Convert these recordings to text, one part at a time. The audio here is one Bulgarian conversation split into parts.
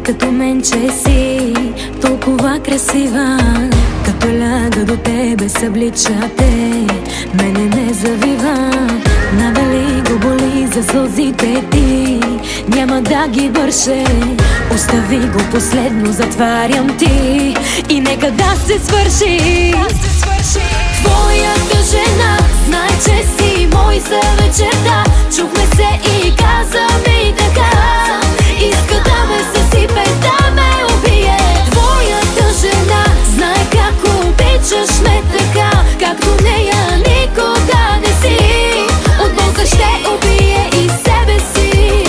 като мен, че си толкова красива. Като ляга до тебе събличате, мене не завива. Навали го боли за сълзите ти, няма да ги върше. Остави го последно, затварям ти и нека да се свърши. Твоята жена знае, че си мой за вечерта. Чухме се и каза ми така: иска да ме съсипе, да ме убие. Твоята жена знае как обичаш ме така, както нея никога не си. От болка ще убие и себе си.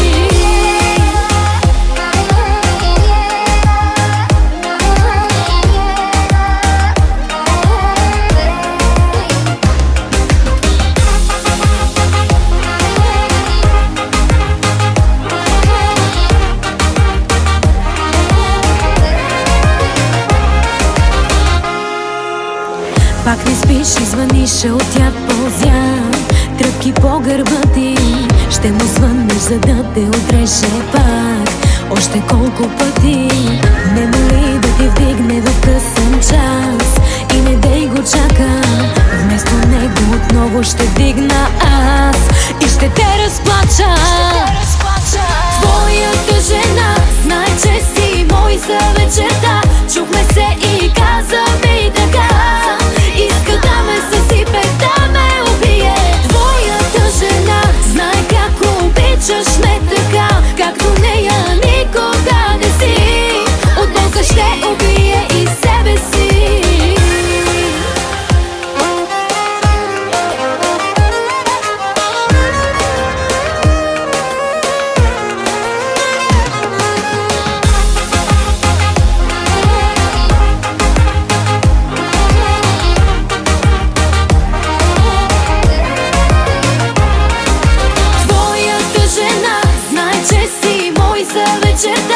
Пак не спиш и звъниш, от тя ползя тръпки по гърба ти. Ще му звъннеш, за да те отреже пак още колко пъти. Не моли да ти вдигне в късен час и не дей го чака. Вместо него отново ще вдигна аз и ще те разплача. Твоята жена знае, че си мой за вечерта. Чухме се и каза ми така: иска да ме съсипе, да ме убие. Твоята жена знае как обичаш ме така, както нея никога не си. От болка ще убие и себе си. Вечерта